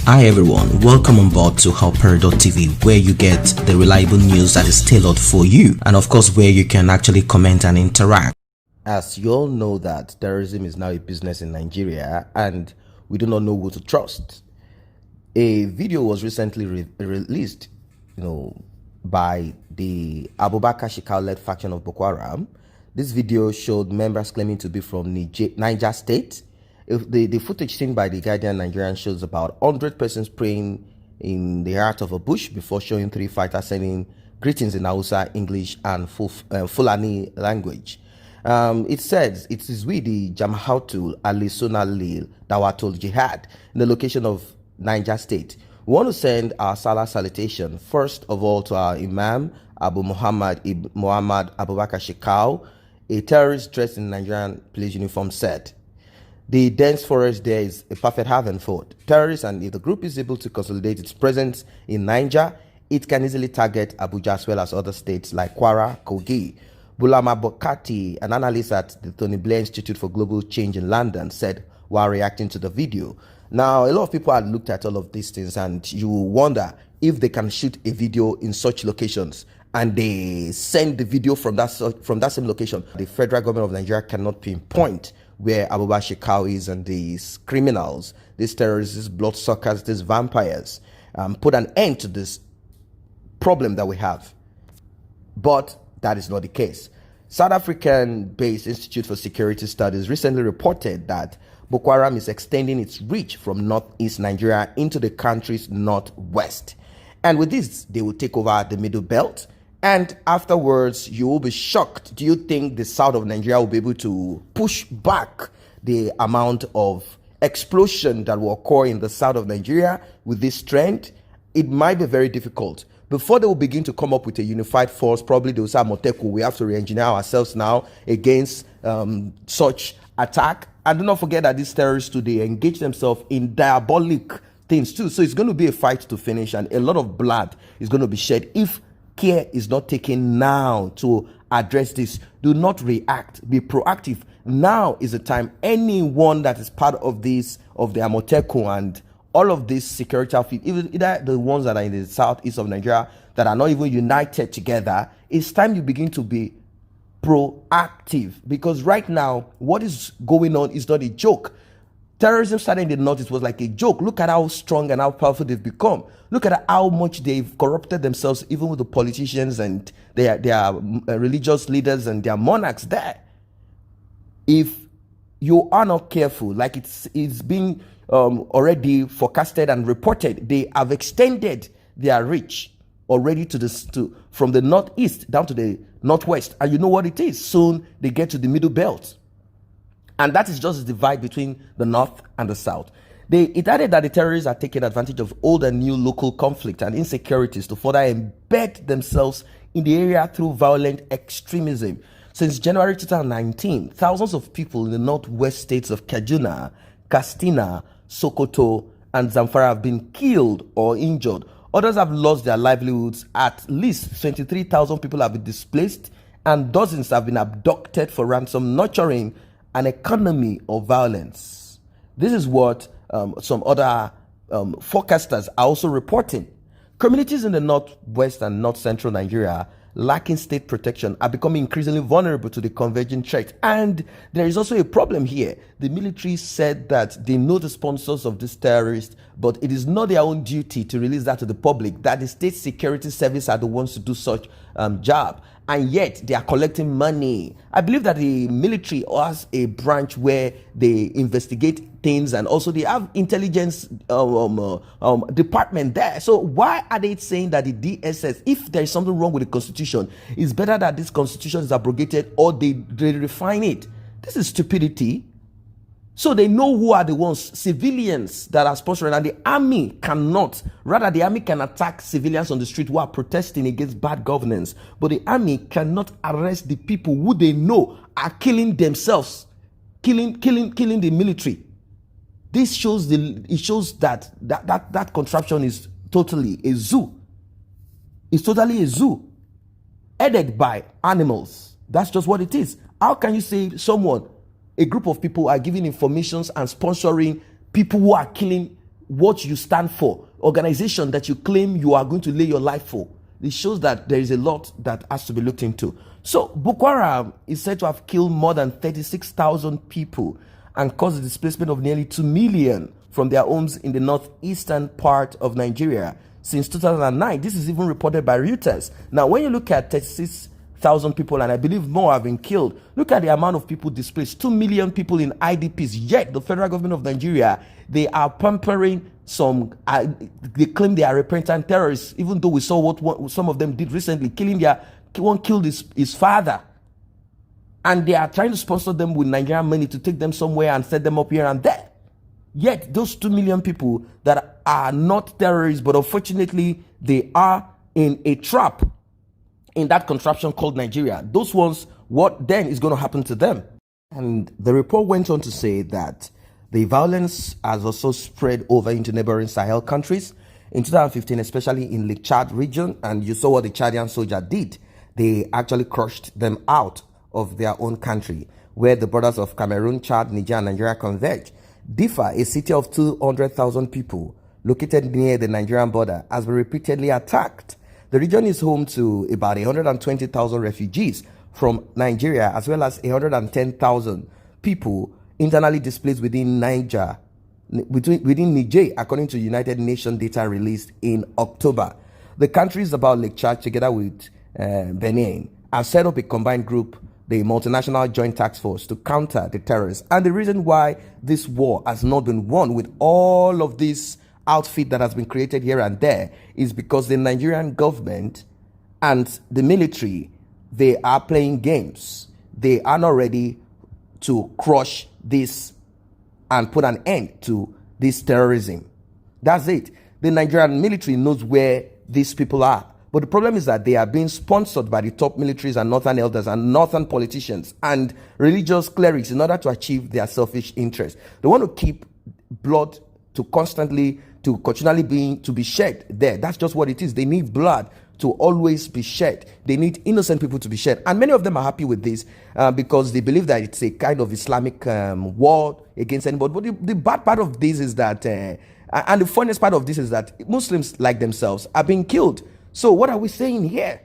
Hi everyone, welcome on board to HEKUA.tv, where you get the reliable news that is tailored for you, and of course where you can actually comment and interact. As you all know that terrorism is now a business in Nigeria and we do not know who to trust. A video was recently released, by the Abubakar-Shekau-led faction of Boko Haram. This video showed members claiming to be from Niger State. The footage seen by the Guardian Nigerian shows about 100 persons praying in the heart of a bush before showing 3 fighters sending greetings in Hausa, English, and Fulani language. It says it is we, the Jamaatul Al-Sunnah that were told jihad in the location of Niger State. We want to send our Salah salutation first of all to our Imam Abu Muhammad Abubakar-Shekau, a terrorist dressed in Nigerian police uniform, said. The dense forest there is a perfect haven for terrorists, and if the group is able to consolidate its presence in Niger, it can easily target Abuja as well as other states like Kwara, Kogi. Bulama Bokati, an analyst at the Tony Blair Institute for Global Change in London, said while reacting to the video. Now, a lot of people had looked at all of these things, and you wonder if they can shoot a video in such locations and they send the video from that same location. The federal government of Nigeria cannot pinpoint where Abubakar-Shekau is, and these criminals, these terrorists, these bloodsuckers, these vampires, put an end to this problem that we have. But that is not the case. South African-based Institute for Security Studies recently reported that Boko Haram is extending its reach from northeast Nigeria into the country's northwest. And with this, they will take over the middle belt. And afterwards, you will be shocked. Do you think the south of Nigeria will be able to push back the amount of explosion that will occur in the south of Nigeria with this trend? It might be very difficult. Before they will begin to come up with a unified force, probably they will say, Moteku, we have to re-engineer ourselves now against such attack. And do not forget that these terrorists today engage themselves in diabolic things too. So it's going to be a fight to finish, and a lot of blood is going to be shed if care is not taken now to address this. Do not react, be proactive. Now is the time. Anyone that is part of this, of the Amoteku and all of these security outfits, even either the ones that are in the southeast of Nigeria that are not even united together, it's time you begin to be proactive, because right now what is going on is not a joke. Terrorism started in the north, it was like a joke. Look at how strong and how powerful they've become. Look at how much they've corrupted themselves, even with the politicians and their religious leaders and their monarchs there. If you are not careful, like it's being already forecasted and reported, they have extended their reach already from the northeast down to the northwest. And you know what it is? Soon they get to the middle belt. And that is just the divide between the north and the south. It added that the terrorists are taking advantage of old and new local conflict and insecurities to further embed themselves in the area through violent extremism. Since January 2019, thousands of people in the northwest states of Kaduna, Katsina, Sokoto, and Zamfara have been killed or injured. Others have lost their livelihoods. At least 23,000 people have been displaced, and dozens have been abducted for ransom, nurturing an economy of violence. This is what some other forecasters are also reporting. Communities in the northwest and north central Nigeria lacking state protection are becoming increasingly vulnerable to the converging threat. And there is also a problem here. The military said that they know the sponsors of this terrorist, but it is not their own duty to release that to the public, that the state security service are the ones to do such job. And yet they are collecting money. I believe that the military has a branch where they investigate things, and also they have intelligence department there. So why are they saying that the DSS, if there is something wrong with the constitution, it's better that this constitution is abrogated or they refine it? This is stupidity. So they know who are the ones, civilians that are sponsoring, and the army cannot. Rather, the army can attack civilians on the street who are protesting against bad governance, but the army cannot arrest the people who they know are killing themselves, killing the military. This shows that contraption is totally a zoo. It's totally a zoo, headed by animals. That's just what it is. How can you say someone, a group of people, are giving informations and sponsoring people who are killing what you stand for, organization that you claim you are going to lay your life for. It shows that there is a lot that has to be looked into. So Boko Haram is said to have killed more than 36,000 people and caused the displacement of nearly 2 million from their homes in the northeastern part of Nigeria since 2009. This is even reported by Reuters. Now, when you look at 36,000 people, and I believe more have been killed, look at the amount of people displaced. 2 million people in IDPs. Yet the federal government of Nigeria, they are pampering some, they claim they are repentant terrorists, even though we saw what some of them did recently, one killed his father. And they are trying to sponsor them with Nigerian money to take them somewhere and set them up here and there. Yet those 2 million people that are not terrorists, but unfortunately they are in a trap in that contraption called Nigeria. Those ones, what then is going to happen to them? And the report went on to say that the violence has also spread over into neighboring Sahel countries. In 2015, especially in Lake Chad region, and you saw what the Chadian soldier did. They actually crushed them out of their own country, where the borders of Cameroon, Chad, Niger, and Nigeria converge. Diffa, a city of 200,000 people located near the Nigerian border, has been repeatedly attacked. The region is home to about 120,000 refugees from Nigeria, as well as 110,000 people internally displaced within Niger, within Niger, according to United Nations data released in October. The countries about Lake Chad, together with Benin, have set up a combined group, the Multinational Joint Task Force, to counter the terrorists. And the reason why this war has not been won with all of this outfit that has been created here and there is because the Nigerian government and the military, they are playing games. They are not ready to crush this and put an end to this terrorism. That's it. The Nigerian military knows where these people are. But the problem is that they are being sponsored by the top militaries and northern elders and northern politicians and religious clerics in order to achieve their selfish interests. They want to keep blood to continually be shed there. That's just what it is. They need blood to always be shed. They need innocent people to be shed. And many of them are happy with this because they believe that it's a kind of Islamic war against anybody. But the bad part of this is that, and the funniest part of this is that Muslims like themselves are being killed. So what are we saying here?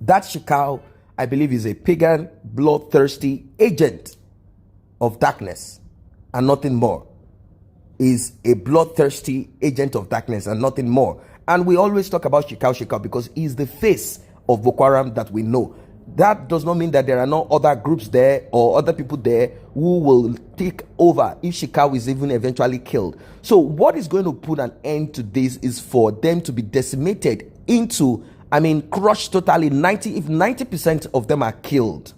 That Shekau, I believe, is a pagan, bloodthirsty agent of darkness and nothing more. Is a bloodthirsty agent of darkness and nothing more. And we always talk about Shekau because he's the face of Boko Haram that we know. That does not mean that there are no other groups there or other people there who will take over if Shekau is even eventually killed. So what is going to put an end to this is for them to be decimated into, crushed totally. If 90% of them are killed,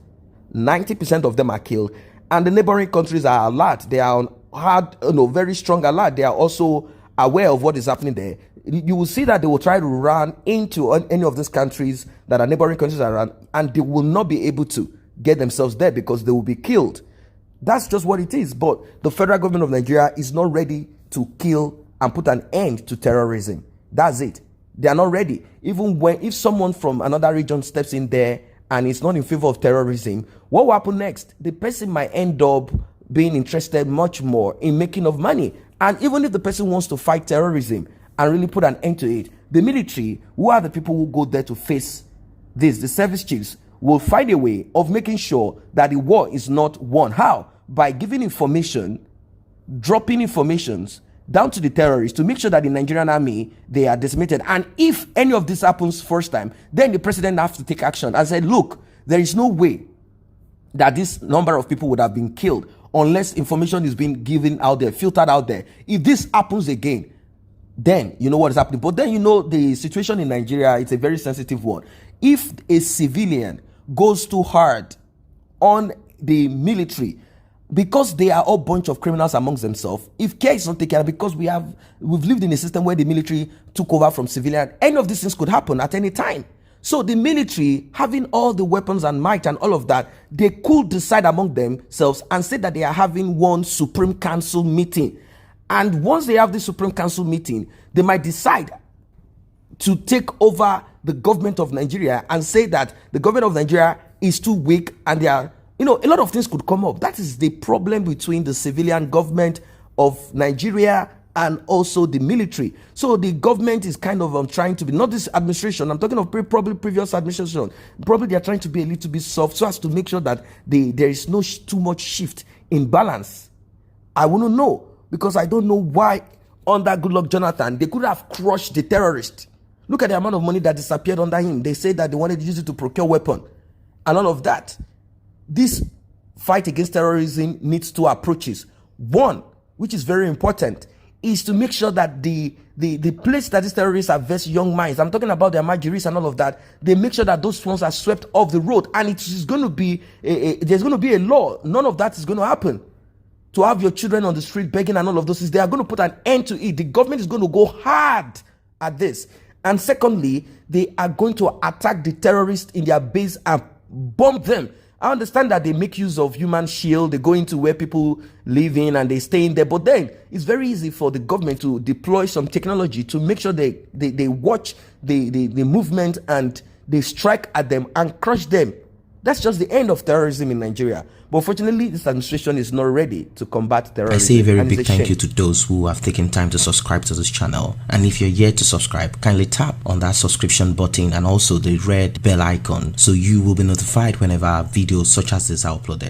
90% of them are killed, and the neighboring countries are alert. They are on very strong alert. They are also aware of what is happening there. You will see that they will try to run into any of these countries that are neighboring countries around, and they will not be able to get themselves there because they will be killed. That's just what it is. But the federal government of Nigeria is not ready to kill and put an end to terrorism. That's it. They are not ready. Even if someone from another region steps in there and is not in favor of terrorism, what will happen next? The person might end up being interested much more in making of money. And even if the person wants to fight terrorism and really put an end to it, the military, who are the people who go there to face this, the service chiefs, will find a way of making sure that the war is not won. How? By giving information, dropping informations down to the terrorists to make sure that the Nigerian army, they are decimated. And if any of this happens first time, then the president has to take action and say, look, there is no way that this number of people would have been killed unless information is being given out there, filtered out there. If this happens again, then you know what is happening. But then the situation in Nigeria, it's a very sensitive one. If a civilian goes too hard on the military, because they are all bunch of criminals amongst themselves, if care is not taken, because we've lived in a system where the military took over from civilian, any of these things could happen at any time. So the military, having all the weapons and might and all of that, they could decide among themselves and say that they are having one Supreme Council meeting. And once they have this Supreme Council meeting, they might decide to take over the government of Nigeria and say that the government of Nigeria is too weak and they are, a lot of things could come up. That is the problem between the civilian government of Nigeria and also the military. So the government is kind of trying to be, not this administration, I'm talking of probably previous administration, probably they are trying to be a little bit soft so as to make sure that there is no too much shift in balance. I want to know, because I don't know why under Goodluck Jonathan they could have crushed the terrorist. Look at the amount of money that disappeared under him. They said that they wanted to use it to procure weapon and all of that. This fight against terrorism needs two approaches. One, which is very important, is to make sure that the place that these terrorists have versed young minds, I'm talking about their marginaries and all of that, they make sure that those ones are swept off the road. And it is going to be, there's going to be a law. None of that is going to happen. To have your children on the street begging and all of those things, they are going to put an end to it. The government is going to go hard at this. And secondly, they are going to attack the terrorists in their base and bomb them. I understand that they make use of human shield. They go into where people live in and they stay in there. But then it's very easy for the government to deploy some technology to make sure they watch the movement and they strike at them and crush them. That's just the end of terrorism in Nigeria. But fortunately, this administration is not ready to combat terrorism. I say a very big thank you to those who have taken time to subscribe to this channel. And if you're yet to subscribe, kindly tap on that subscription button and also the red bell icon so you will be notified whenever videos such as this are uploaded.